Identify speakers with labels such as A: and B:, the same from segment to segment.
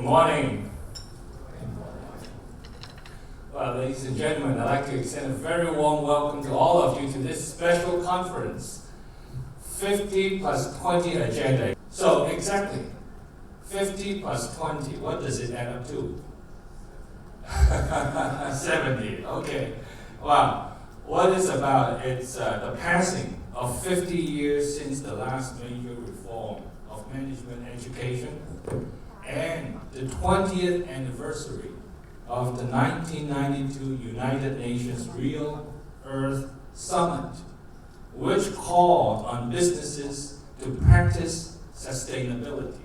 A: Good morning. Well, ladies and gentlemen, I'd like to extend a very warm welcome to all of you to this special conference, 50 plus 20 agenda. So exactly, 50 plus 20, what does it add up to? 70, okay. Wow, what is about? It's the passing of 50 years since the last major reform of management education and the 20th anniversary of the 1992 United Nations Real Earth Summit, which called on businesses to practice sustainability.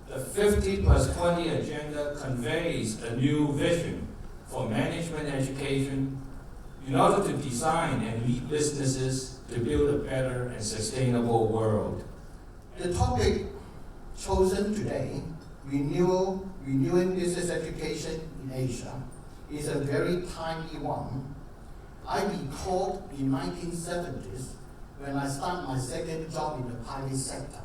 A: The 50 plus 20 agenda conveys a new vision for management education in order to design and lead businesses to build a better and sustainable world.
B: The topic chosen today, renewing business education in Asia, is a very timely one. I recall in 1970s, when I started my second job in the private sector,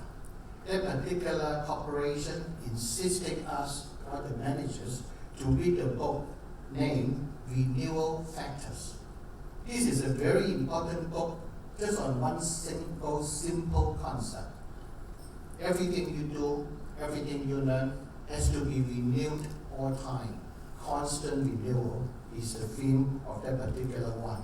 B: that particular corporation insisted us, or the managers, to read a book named Renewal Factors. This is a very important book just on one simple concept. Everything you do, everything you learn has to be renewed all time. Constant renewal is the theme of that particular one.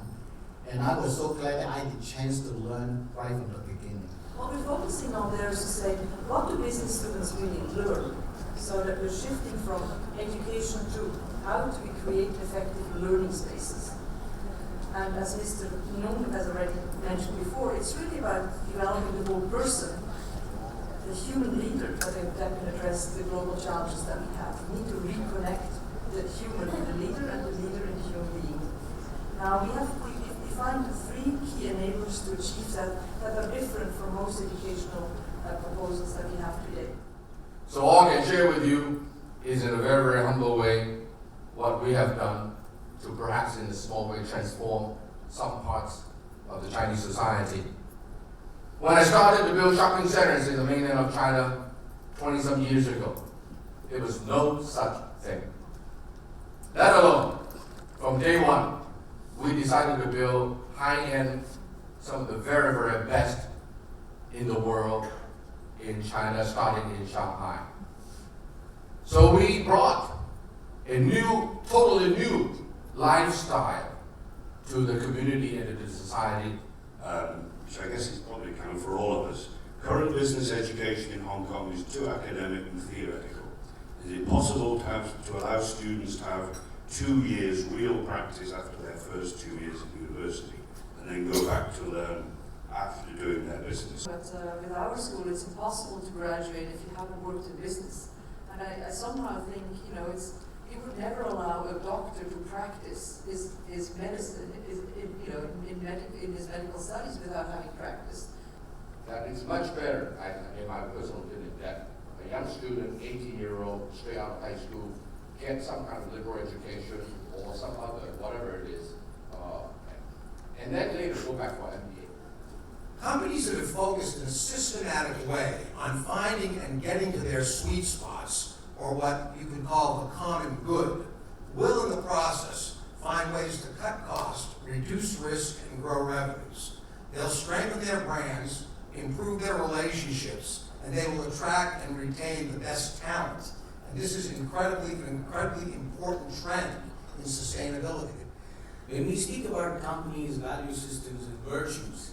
B: And I was so glad that I had the chance to learn right from the beginning.
C: What we're focusing on there is to say, what do business students really learn? So that we're shifting from education to how do we create effective learning spaces. And as Mr. Nung has already mentioned before, it's really about developing the whole person, the human leader that can address the global challenges that we have. We need to reconnect the human in the leader and the leader in the human being. Now we defined three key enablers to achieve that are different from most educational proposals that we have today.
D: So all I can share with you is in a very, very humble way what we have done to perhaps in a small way transform some parts of the Chinese society. When I started to build shopping centers in the mainland of China 20-some years ago, there was no such thing. Let alone, from day one, we decided to build high-end, some of the very, very best in the world in China, starting in Shanghai. So we brought a new, totally new lifestyle to the community and to the society.
E: Which I guess is probably kind of for all of us. Current business education in Hong Kong is too academic and theoretical. Is it possible to allow students to have 2 years real practice after their first 2 years at university, and then go back to learn after doing their business?
C: But with our school, it's impossible to graduate if you haven't worked in business. And I somehow think, we would never allow a doctor to practice his medicine, in his medical studies without having practiced.
D: That it's much better, in my personal opinion, that a young student, 18-year-old, straight out of high school, get some kind of liberal education or some other, whatever it is, and then later go back for MBA.
F: Companies that have focused in a systematic way on finding and getting to their sweet spots, or what you could call the common good, will in the process find ways to cut costs, reduce risk, and grow revenues. They'll strengthen their brands, improve their relationships, and they will attract and retain the best talent. And this is an incredibly important trend in sustainability.
G: When we speak about companies' value systems and virtues,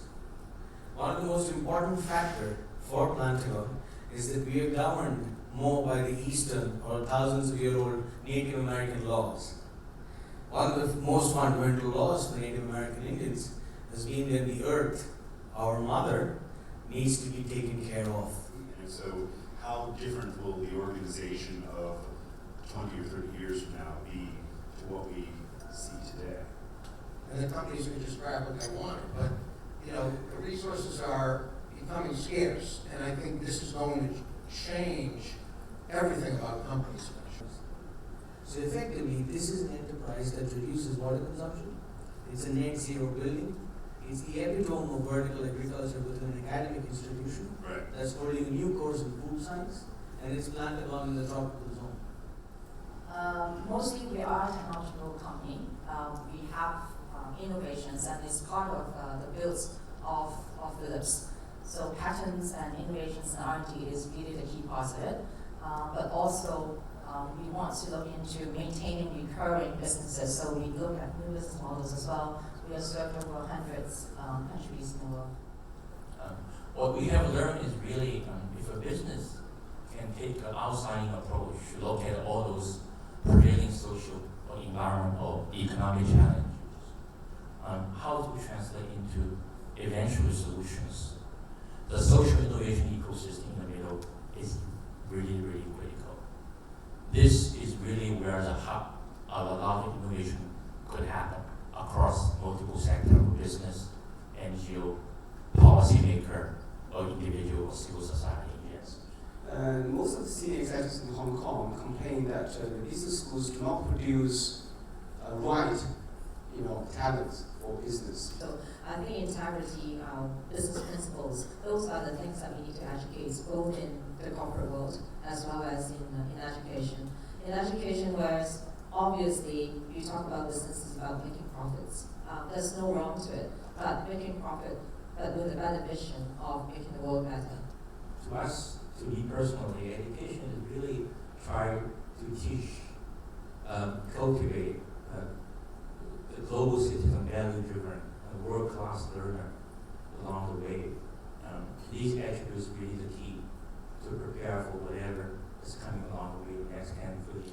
G: one of the most important factors for Plantagon is that we are governed more by the Eastern or thousands of year old Native American laws. One of the most fundamental laws for Native American Indians has been that the earth, our mother, needs to be taken care of.
E: And so how different will the organization of 20 or 30 years from now be to what we see today?
B: And the companies can just grab what they want, but the resources are becoming scarce, and I think this is going to change everything about companies.
G: So effectively, this is an enterprise that reduces water consumption. It's a net zero building. It's the epitome of vertical agriculture within an academic institution that's holding a new course in food science, and it's planted on in the tropical zone.
H: Mostly we are a technological company. We have innovations, and it's part of the builds of Philips. So patents and innovations and R&D is really the key part of it. But also we want to look into maintaining recurring businesses. So we look at new business models as well. We have served over hundreds countries in the world.
I: What we have learned is really if a business can take an outside approach to look at all those prevailing social or environmental or economic challenges, how to translate into eventual solutions. The social innovation ecosystem in the middle is really, really critical. This is really where the hub of a lot of innovation could happen across multiple sectors of business, NGO, policymaker, or individual or civil society. Yes.
J: And most of the senior executives in Hong Kong complain that the business schools do not produce right, talents for business.
H: So I think integrity, business principles, those are the things that we need to educate both in the corporate world as well as in education. In education, whereas obviously you talk about business is about making profits. There's no wrong to it, but making profit, but with a better vision of making the world better.
I: To us, to me personally, education is really trying to teach, cultivate a global citizen, value-driven, world-class learner along the way. These attributes are really the key to prepare for whatever is coming along the way next 10, 50 years.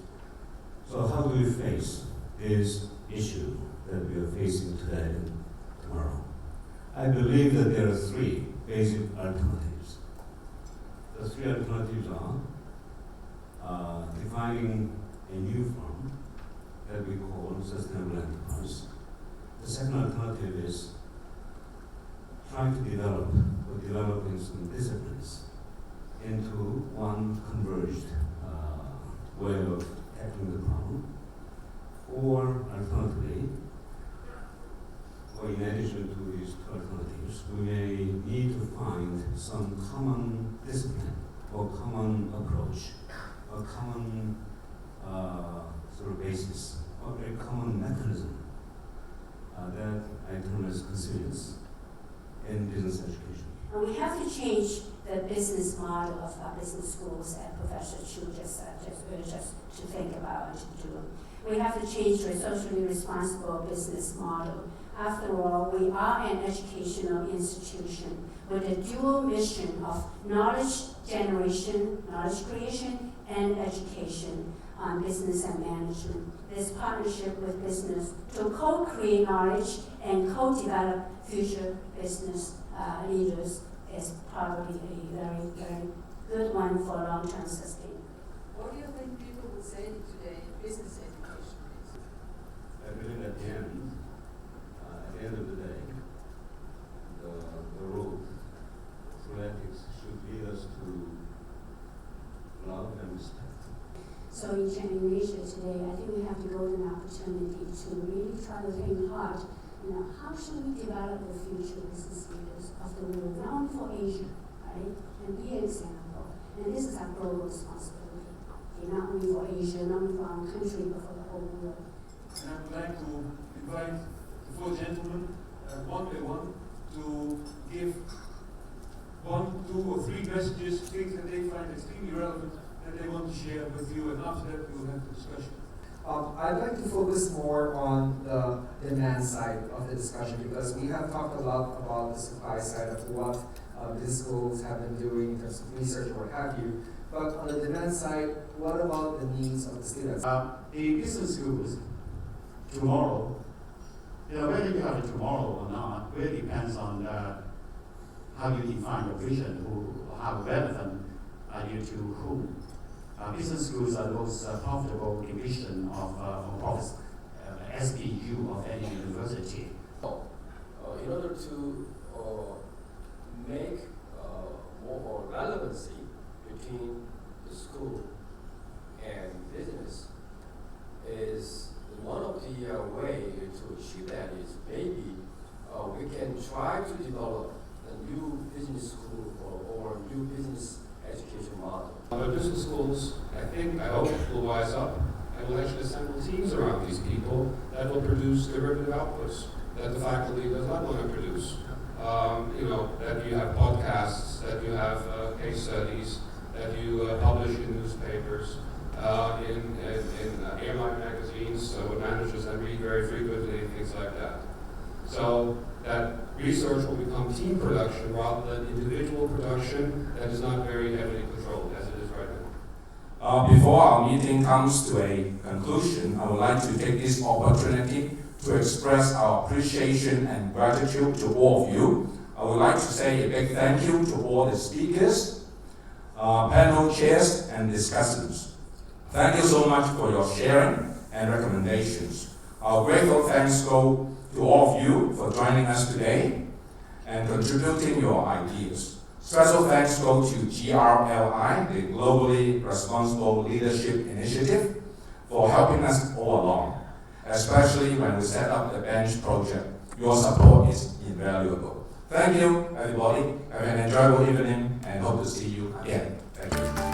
K: So how do we face this issue that we are facing today and tomorrow? I believe that there are three basic alternatives. The three alternatives are defining a new form that we call sustainable enterprise. The second alternative is trying to developing some disciplines into one converged way of tackling the problem. Or alternatively, or in addition to these two alternatives, we may need to find some common discipline or common approach, a common sort of basis, or a common mechanism that I term as resilience in business education.
L: We have to change the business model of our business schools, and Professor Chu just to think about and to do. We have to change to a socially responsible business model. After all, we are an educational institution with a dual mission of knowledge generation, knowledge creation, and education on business and management. This partnership with business to co-create knowledge and co-develop future business leaders is probably a very, very good one for long-term sustainability.
C: What do you think people would say today business education is?
K: I believe at the end of the day, the road through ethics should lead us to love and respect.
L: So in Asia today, I think we have the golden opportunity to really try to think hard, how should we develop the future business leaders of the world, not only for Asia, right? And be an example. And this is our global responsibility. Okay, not only for Asia, not only for our country, but for the whole world.
M: And I would like to invite the four gentlemen, one by one, to give 1, 2, or 3 messages, things that they find extremely relevant that they want to share with you, and after that we will have the discussion.
N: I'd like to focus more on the demand side of the discussion, because we have talked a lot about the supply side of what business schools have been doing in terms of research or what have you. But on the demand side, what about the needs of the students?
O: The business schools tomorrow, whether you have it tomorrow or not, really depends on how you define your vision, how relevant are you to whom. Business schools are the most profitable division of SBU of any university.
P: In order to make more relevancy between the school and business, is one of the way to achieve that is maybe we can try to develop a new business school or new business education model.
M: The business schools, I hope, will rise up
Q: and we'll actually assemble teams around these people that will produce derivative outputs that the faculty does not want to produce. That you have podcasts, that you have case studies, that you publish in newspapers, in airline magazines, what managers then read very frequently, things like that. So that research will become team production rather than individual production that is not very heavily controlled as it is right now.
A: Before our meeting comes to a conclusion, I would like to take this opportunity to express our appreciation and gratitude to all of you. I would like to say a big thank you to all the speakers, panel chairs, and discussants. Thank you so much for your sharing and recommendations. Our grateful thanks go to all of you for joining us today and contributing your ideas. Special thanks go to GRLI, the Globally Responsible Leadership Initiative, for helping us all along, especially when we set up the bench project. Your support is invaluable. Thank you, everybody. Have an enjoyable evening and hope to see you again. Thank you.